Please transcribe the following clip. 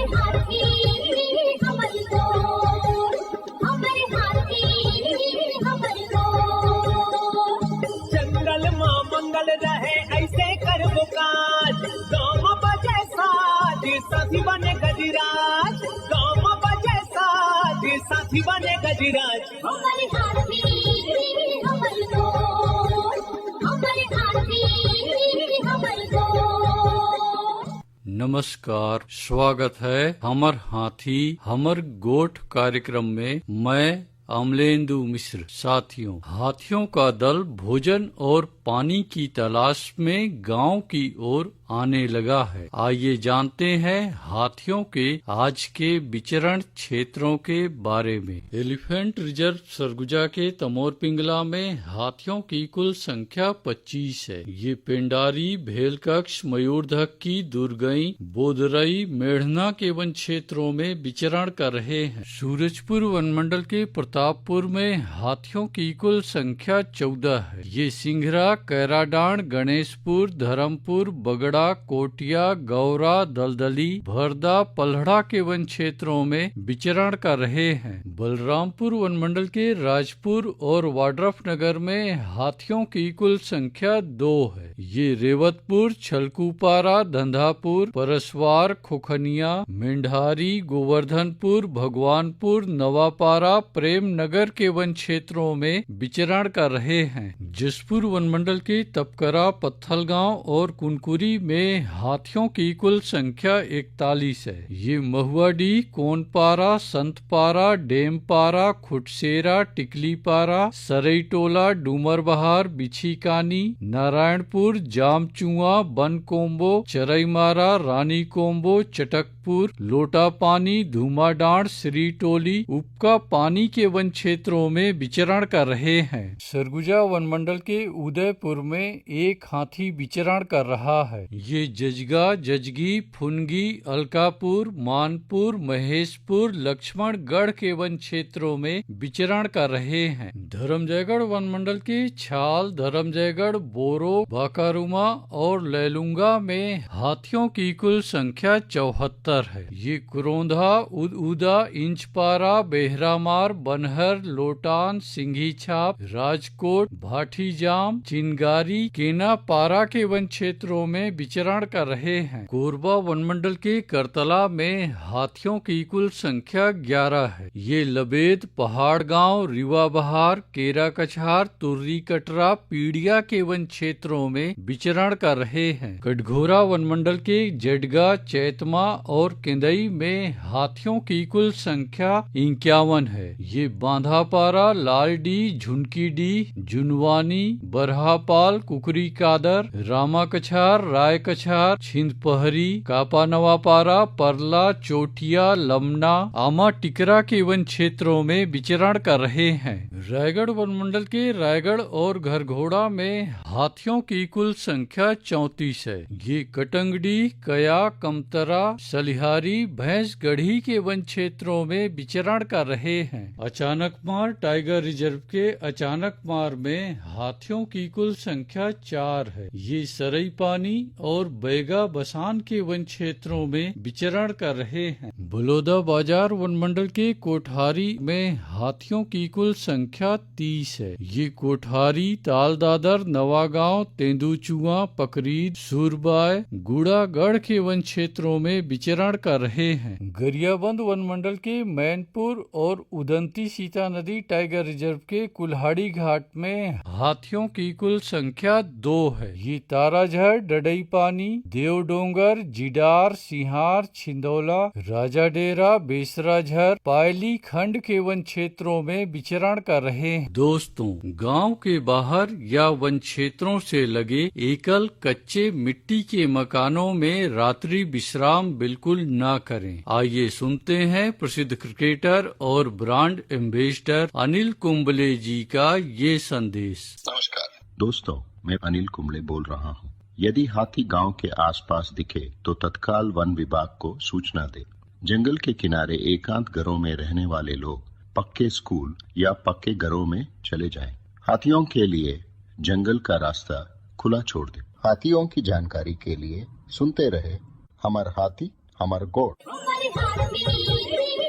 हाथी हमर गोर, हमर हाथी हमर गोर। जंगल मां मंगल रहे ऐसे करबो काज, गाँव बजे साज साथी बने गजराज, गाँव बजे साज साथी बने गजराज। हमर हाथी हमर गोर, हमर हाथी हमर गोर। नमस्कार, स्वागत है हमर हाथी हमर गोठ कार्यक्रम में। मैं अमलेंदु मिश्र। साथियों, हाथियों का दल भोजन और पानी की तलाश में गांव की ओर आने लगा है। आइए जानते हैं हाथियों के आज के विचरण क्षेत्रों के बारे में। एलिफेंट रिजर्व सरगुजा के तमोर पिंगला में हाथियों की कुल संख्या 25 है। ये पेंडारी, भेलकक्ष, मयूरधक्की, दुर्गई, बोदरई, मेढ़ना के वन क्षेत्रों में विचरण कर रहे हैं। सूरजपुर वनमंडल के प्रतापपुर में हाथियों की कुल संख्या 14 है। ये सिंघरा, कैराडांड, गणेशपुर, धर्मपुर, बगड़ा, कोटिया, गौरा, दलदली, भरदा, पल्हड़ा के वन क्षेत्रों में विचरण कर रहे हैं। बलरामपुर वनमंडल के राजपुर और वाड्रफ नगर में हाथियों की कुल संख्या 2 है। ये रेवतपुर, छलकूपारा, धंधापुर, परसवार, खोखनिया, मेंढारी, गोवर्धनपुर, भगवानपुर, नवापारा, प्रेम नगर के वन क्षेत्रों में विचरण कर रहे हैं। जसपुर वनमंडल के तपकरा, पत्थलगांव और कुनकुरी में हाथियों की कुल संख्या 41 है। ये महुआडी, कोनपारा, संतपारा, डेमपारा, खुटसेरा, टिकलीपारा, सरईटोला, डूमरबहार, बिछीकानी, नारायणपुर, जामचुआ, बनकोम्बो, चरईमारा, रानी कोम्बो, चटकपुर, लोटापानी, धूमाडांड, श्रीटोली, उपका पानी के वन क्षेत्रों में विचरण कर रहे हैं। सरगुजा वनमंडल के उदयपुर में एक हाथी विचरण कर रहा है। ये जजगा, जजगी, फुनगी, अलकापुर, मानपुर, महेशपुर, लक्ष्मणगढ़ के वन क्षेत्रों में विचरण कर रहे हैं। धर्मजयगढ़ वनमंडल के छाल, धर्मजयगढ़, बोरो, बाकारुमा और लैलुंगा में हाथियों की कुल संख्या 74 है। ये कुरोंधा, उदा, इंचपारा, बेहरामार, बनहर, लोटान, सिंघी छाप, राजकोट, भाटीजाम, चिनगारी, केनापारा के वन क्षेत्रों में विचरण कर रहे हैं। कोरबा वनमंडल के करतला में हाथियों की कुल संख्या 11 है। ये लबेद, पहाड़ गांव, रिवा बहार, केरा कछार, तुर्री कटरा, पीड़िया के वन क्षेत्रों में विचरण कर रहे हैं। कटघोरा वनमंडल के जडगा, चैतमा और केंदई में हाथियों की कुल संख्या 51 है। ये बांधापारा, लालडी, झुनकीडी, जुनवानी, बरहापाल, कुकरी कादर, रामा कछार, राय कछार, छिंदपहरी, कापा नवापारा, परला, चोटिया, लमना, आमा टिकरा के वन क्षेत्रों में विचरण कर रहे हैं। रायगढ़ वनमंडल के रायगढ़ और घरघोड़ा में हाथियों की कुल संख्या 34 है। ये कटंगडी, कया, कमतरा, सलिहारी, भैंसगढ़ी के वन क्षेत्रों में विचरण कर रहे हैं। अचानकमार टाइगर रिजर्व के अचानकमार में हाथियों की कुल संख्या 4 है। ये सरई पानी और बैगा बसान के वन क्षेत्रों में विचरण कर रहे हैं। बलौदा बाजार वनमंडल के कोठारी में हाथियों की कुल संख्या 30 है। ये कोठारी, तालदादर, नवागांव, तेंदुचुआ, पकरीद, सूरबाय, गुड़ागढ़ के वन क्षेत्रों में विचरण कर रहे हैं। गरियाबंद वनमंडल के मैनपुर और उदंती सीता नदी टाइगर रिजर्व के कुल्हाड़ी घाट में हाथियों की कुल संख्या 2 है। ये ताराझर, डडई पानी, देवडोंगर, जिडार, सिहार, छिंदौला, राजाडेरा, बेसराझर, पायली खंड के वन क्षेत्रों में विचरण कर रहे हैं। दोस्तों, गांव के बाहर या वन क्षेत्रों से लगे एकल कच्चे मिट्टी के मकानों में रात्रि विश्राम बिल्कुल ना करें। आइए सुनते हैं प्रसिद्ध क्रिकेटर और ब्रांड एम्बेसडर अनिल कुंबले जी का ये संदेश। नमस्कार दोस्तों, मैं अनिल कुंबले बोल रहा हूँ। यदि हाथी गांव के आसपास दिखे तो तत्काल वन विभाग को सूचना दे। जंगल के किनारे एकांत घरों में रहने वाले लोग पक्के स्कूल या पक्के घरों में चले जाएं। हाथियों के लिए जंगल का रास्ता खुला छोड़ दे। हाथियों की जानकारी के लिए सुनते रहे हमर हाथी हमर गोठ। हाथी